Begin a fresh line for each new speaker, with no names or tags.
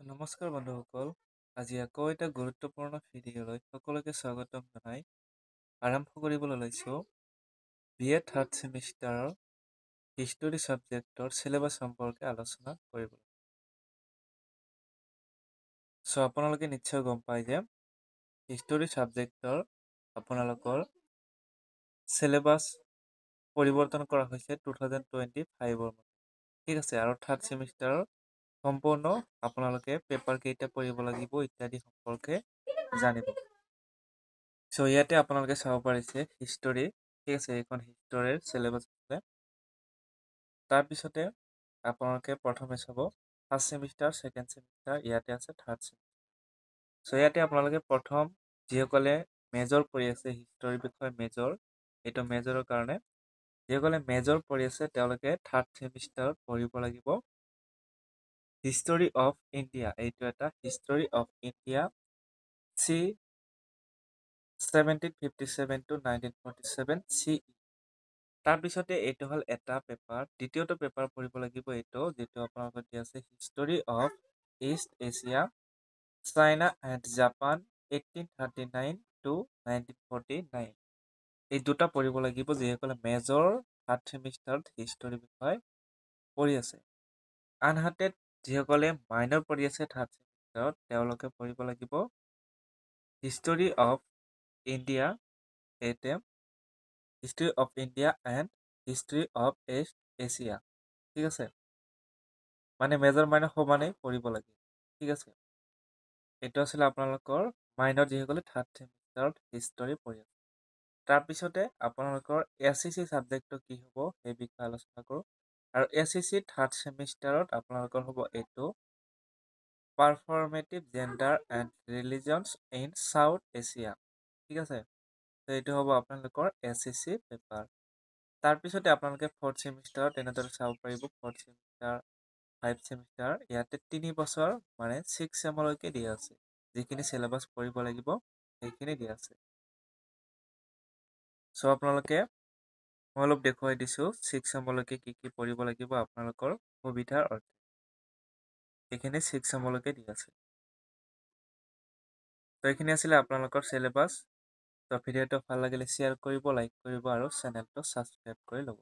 নমস্কাৰ বন্ধুসকল, আজি আকৌ এটা গুৰুত্বপূৰ্ণ ভিডিঅ'লৈ সকলোকে স্বাগতম জনাই আৰম্ভ কৰিবলৈ লৈছোঁ BA থাৰ্ড ছেমিষ্টাৰৰ হিষ্টৰী ছাবজেক্টৰ চিলেবাছ সম্পৰ্কে আলোচনা কৰিবলৈ। আপোনালোকে নিশ্চয় গম পায় যে হিষ্টৰী ছাবজেক্টৰ আপোনালোকৰ চিলেবাছ পৰিৱৰ্তন কৰা হৈছে 2025ৰ মতে। ঠিক আছে, আৰু থাৰ্ড ছেমিষ্টাৰৰ সম্পূৰ্ণ আপোনালোকে পেপাৰ কেইটা পঢ়িব লাগিব ইত্যাদি সম্পৰ্কে জানিব। ইয়াতে আপোনালোকে চাব পাৰিছে হিষ্টৰী, ঠিক আছে, এইখন হিষ্টৰীৰ চিলেবাছ আছে। তাৰপিছতে আপোনালোকে প্ৰথমে চাব ফাৰ্ষ্ট ছেমিষ্টাৰ, ছেকেণ্ড ছেমিষ্টাৰ, ইয়াতে আছে থাৰ্ড ছেমিষ্টাৰ। ইয়াতে আপোনালোকে প্ৰথম যিসকলে মেজৰ পঢ়ি আছে হিষ্টৰীৰ বিষয়ে এইটো মেজৰৰ কাৰণে যিসকলে মেজৰ পঢ়ি আছে তেওঁলোকে থাৰ্ড ছেমিষ্টাৰত পঢ়িব লাগিব হিষ্টৰী অফ ইণ্ডিয়া। এইটো এটা history of India CE 1757 to 1947 CE। তাৰপিছতে এইটো হ'ল এটা পেপাৰ, দ্বিতীয়টো পেপাৰ পঢ়িব লাগিব এইটো যিটো আপোনালোকৰ দিয়া আছে history of east Asia China and Japan 1839 to 1949। এই দুটা পঢ়িব লাগিব যিসকলে মেজৰ থাৰ্ড ছেমিষ্টাৰত হিষ্টৰীৰ বিষয়ে পঢ়ি আছে। আনহাতে যিসকলে মাইনৰ পঢ়ি আছে থাৰ্ড ছেমিষ্টাৰত তেওঁলোকে পঢ়িব লাগিব history of India and history of east Asia. ঠিক আছে, মানে মেজৰ মাইনৰ সমানেই পঢ়িব লাগে। ঠিক আছে, এইটো আছিলে আপোনালোকৰ মাইনৰ যিসকলে থাৰ্ড ছেমিষ্টাৰত হিষ্টৰী পঢ়ি আছে। তাৰপিছতে আপোনালোকৰ SEC ছাবজেক্টটো কি হ'ব সেই বিষয়ে আলোচনা কৰোঁ। আৰু SEC থাৰ্ড ছেমিষ্টাৰত আপোনালোকৰ হ'ব এইটো performative gender and religions in South Asia. ঠিক আছে, এইটো হ'ব আপোনালোকৰ SEC পেপাৰ। তাৰপিছতে আপোনালোকে ফৰ্থ ছেমিষ্টাৰত এনেদৰে চাব পাৰিব ফৰ্থ ছেমিষ্টাৰ, ফাইভ ছেমিষ্টাৰ, ইয়াতে 3 বছৰ মানে 6 ছেমলৈকে দিয়া আছে। যিখিনি চিলেবাছ পঢ়িব লাগিব সেইখিনি দিয়া আছে। আপোনালোকে মই অলপ দেখুৱাই দিছোঁ 6 ছেমলৈকে কি কি পঢ়িব লাগিব আপোনালোকৰ সুবিধাৰ অৰ্থে। এইখিনি 6 ছেমলৈকে দি আছে। এইখিনি আছিলে আপোনালোকৰ চিলেবাছ। ভিডিঅ'টো ভাল লাগিলে শ্বেয়াৰ কৰিব, লাইক কৰিব আৰু চেনেলটো ছাবস্ক্ৰাইব কৰি ল'ব।